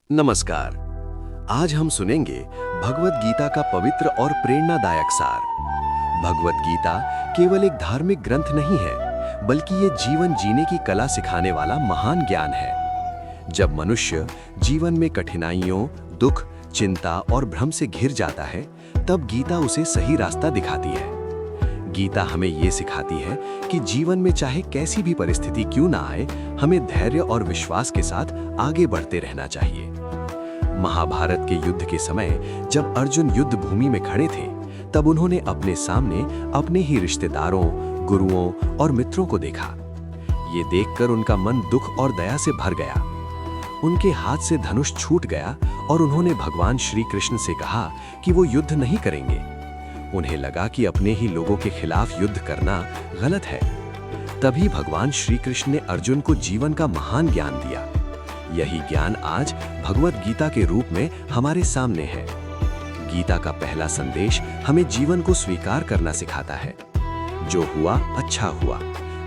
नमस्कार। आज हम सुनेंगे भगवत गीता का पवित्र और प्रेरणादायक सार। भगवत गीता केवल एक धार्मिक ग्रंथ नहीं है, बल्कि ये जीवन जीने की कला सिखाने वाला महान ज्ञान है। जब मनुष्य जीवन में कठिनाइयों, दुख, चिंता और भ्रम से घिर जाता है, तब गीता उसे सही रास्ता दिखाती है। गीता हमें ये सिखाती है कि जीवन में चाहे कैसी भी परिस्थिति क्यों ना आए, हमें धैर्य और विश्वास के साथ आगे बढ़ते रहना चाहिए। महाभारत के युद्ध के समय जब अर्जुन युद्ध भूमि में खड़े थे, तब उन्होंने अपने सामने अपने ही रिश्तेदारों, गुरुओं और मित्रों को देखा। ये देखकर उनका मन दुख और दया से भर गया। उनके हाथ से धनुष छूट गया और उन्होंने भगवान श्री कृष्ण से कहा कि वो युद्ध नहीं करेंगे। उन्हें लगा कि अपने ही लोगों के खिलाफ युद्ध करना गलत है। तभी भगवान श्री कृष्ण ने अर्जुन को जीवन का महान ज्ञान दिया। यही ज्ञान आज भगवत गीता के रूप में हमारे सामने है। गीता का पहला संदेश हमें जीवन को स्वीकार करना सिखाता है। जो हुआ अच्छा हुआ,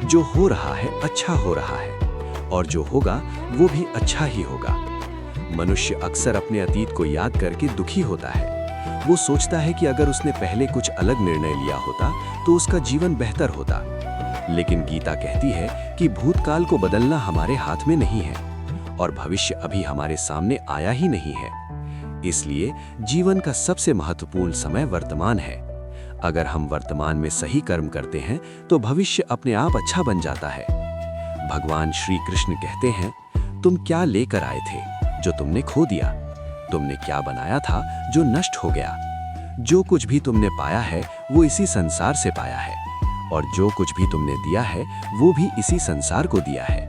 जो हो रहा है अच्छा हो रहा है, और जो होगा वो भी अच्छा ही होगा। मनुष्य अक्सर अपने अतीत को याद करके दुखी होता है। वो सोचता है कि अगर उसने पहले कुछ अलग निर्णय लिया होता तो उसका जीवन बेहतर होता। लेकिन गीता कहती है कि भूतकाल को बदलना हमारे हाथ में नहीं है और भविष्य अभी हमारे सामने आया ही नहीं है। इसलिए जीवन का सबसे महत्वपूर्ण समय वर्तमान है। अगर हम वर्तमान में सही कर्म करते हैं तो भविष्य अपने आप अच्छा बन जाता है। भगवान श्री कृष्ण कहते हैं, तुम क्या लेकर आए थे जो तुमने खो दिया? तुमने क्या बनाया था जो नष्ट हो गया? जो कुछ भी तुमने पाया है वो इसी संसार से पाया है, और जो कुछ भी तुमने दिया है वो भी इसी संसार को दिया है।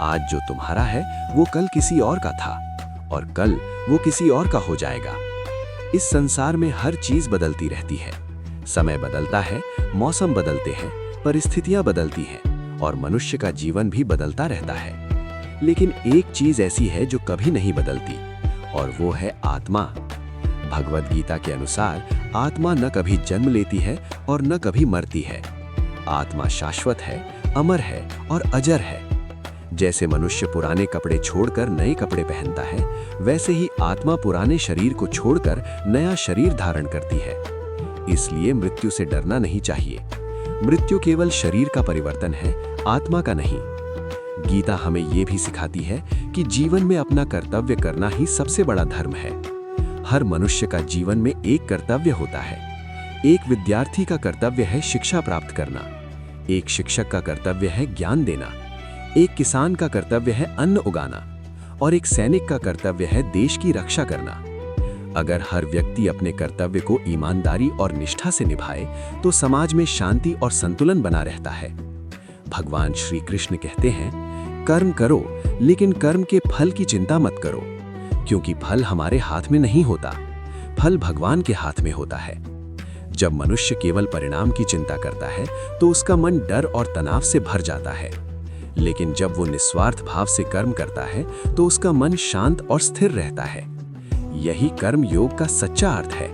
आज जो तुम्हारा है वो कल किसी और का था, और कल वो किसी और का हो जाएगा। इस संसार में हर चीज बदलती रहती है। समय बदलता है, मौसम बदलते हैं, परिस्थितियां बदलती हैं, और मनुष्य का जीवन भी बदलता रहता है। लेकिन एक चीज ऐसी है जो कभी नहीं बदलती, और वो है आत्मा। भगवत गीता के अनुसार आत्मा न कभी जन्म लेती है और न कभी मरती है। आत्मा शाश्वत है, अमर है और अजर है। जैसे मनुष्य पुराने कपड़े छोड़कर नए कपड़े पहनता है, वैसे ही आत्मा पुराने शरीर को छोड़कर नया शरीर धारण करती है। इसलिए मृत्यु से डरना नहीं चाहिए। मृत्यु केवल शरीर का परिवर्तन है, आत्मा का नहीं। गीता हमें ये भी सिखाती है कि जीवन में अपना कर्तव्य करना ही सबसे बड़ा धर्म है। हर मनुष्य का जीवन में एक कर्तव्य होता है। एक विद्यार्थी का कर्तव्य है शिक्षा प्राप्त करना, एक शिक्षक का कर्तव्य है ज्ञान देना, एक किसान का कर्तव्य है अन्न उगाना, और एक सैनिक का कर्तव्य है देश की रक्षा करना। अगर हर व्यक्ति अपने कर्तव्य को ईमानदारी और निष्ठा से निभाए तो समाज में शांति और संतुलन बना रहता है। भगवान श्री कृष्ण कहते हैं, कर्म करो लेकिन कर्म के फल की चिंता मत करो, क्योंकि फल हमारे हाथ में नहीं होता, फल भगवान के हाथ में होता है। जब मनुष्य केवल परिणाम की चिंता करता है तो उसका मन डर और तनाव से भर जाता है। लेकिन जब वो निस्वार्थ भाव से कर्म करता है तो उसका मन शांत और स्थिर रहता है। यही कर्म योग का सच्चा अर्थ है।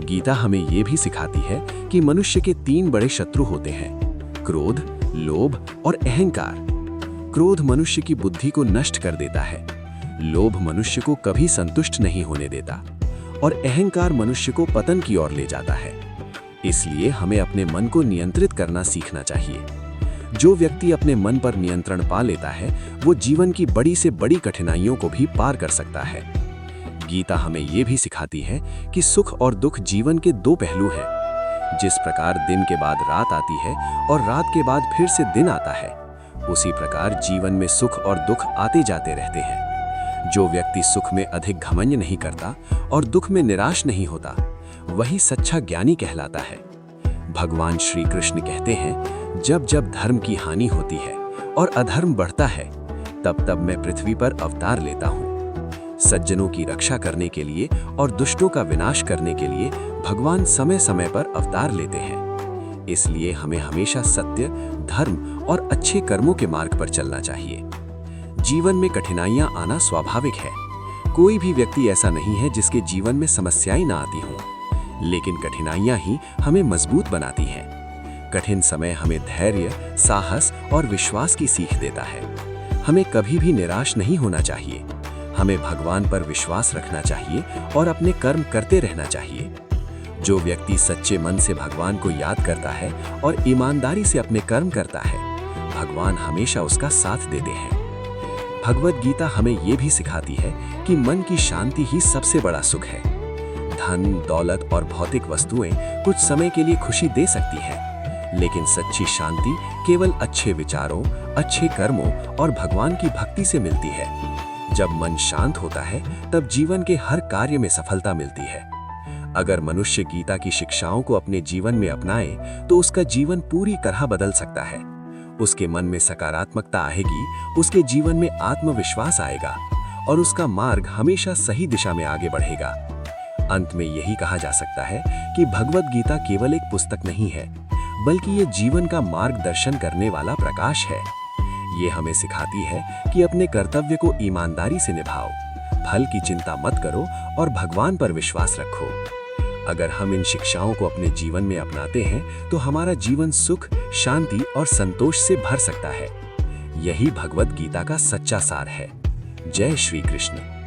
गीता हमें ये भी सिखाती है कि मनुष्य के 3 बड़े शत्रु होते हैं, क्रोध, लोभ और अहंकार। क्रोध मनुष्य की बुद्धि को नष्ट कर देता है, लोभ मनुष्य को कभी संतुष्ट नहीं होने देता, और अहंकार मनुष्य को पतन की ओर ले जाता है। इसलिए हमें अपने मन को नियंत्रित करना सीखना चाहिए। जो व्यक्ति अपने मन पर नियंत्रण पा लेता है वो जीवन की बड़ी से बड़ी कठिनाइयों को भी पार कर सकता है। गीता हमें ये भी सिखाती है कि सुख और दुख जीवन के 2 पहलू हैं। जिस प्रकार दिन के बाद रात आती है और रात के बाद फिर से दिन आता है, उसी प्रकार जीवन में सुख और दुख आते जाते रहते हैं। जो व्यक्ति सुख में अधिक घमंड नहीं करता और दुख में निराश नहीं होता, वही सच्चा ज्ञानी कहलाता है। भगवान श्री कृष्ण कहते हैं, जब जब धर्म की हानि होती है और अधर्म बढ़ता है, तब तब मैं पृथ्वी पर अवतार लेता हूँ। सज्जनों की रक्षा करने के लिए और दुष्टों का विनाश करने के लिए भगवान समय समय पर अवतार लेते हैं। इसलिए हमें हमेशा सत्य, धर्म और अच्छे कर्मों के मार्ग पर चलना चाहिए। जीवन में कठिनाइयां आना स्वाभाविक है। कोई भी व्यक्ति ऐसा नहीं है जिसके जीवन में समस्याएं ना आती हों, लेकिन कठिनाइयां ही हमें मजबूत बनाती हैं। कठिन समय हमें धैर्य, साहस और विश्वास की सीख देता है। हमें कभी भी निराश नहीं होना चाहिए। हमें भगवान पर विश्वास रखना चाहिए और अपने कर्म करते रहना चाहिए। जो व्यक्ति सच्चे मन से भगवान को याद करता है और ईमानदारी से अपने कर्म करता है, भगवान हमेशा उसका साथ देते हैं। भगवत गीता हमें ये भी सिखाती है कि मन की शांति ही सबसे बड़ा सुख है। धन, दौलत और भौतिक वस्तुएं कुछ समय के लिए खुशी दे सकती हैं, लेकिन सच्ची शांति केवल अच्छे विचारों, अच्छे कर्मों और भगवान की भक्ति से मिलती है। जब मन शांत होता है, तब जीवन के हर कार्य में सफलता मिलती है। अगर मनुष्य गीता की शिक्षाओं को अपने जीवन में अपनाए, तो उसका जीवन पूरी तरह बदल सकता है। उसके मन में सकारात्मकता आएगी, उसके जीवन में आत्मविश्वास आएगा और उसका मार्ग हमेशा सही दिशा में आगे बढ़ेगा। अंत में यही कहा जा सकता है कि भगवत गीता केवल एक पुस्तक नहीं है, बल्कि ये जीवन का मार्गदर्शन करने वाला प्रकाश है। ये हमें सिखाती है कि अपने कर्तव्य को ईमानदारी से निभाओ, फल की चिंता मत करो और भगवान पर विश्वास रखो। अगर हम इन शिक्षाओं को अपने जीवन में अपनाते हैं, तो हमारा जीवन सुख, शांति और संतोष से भर सकता है। यही भगवत गीता का सच्चा सार है। जय श्री कृष्ण।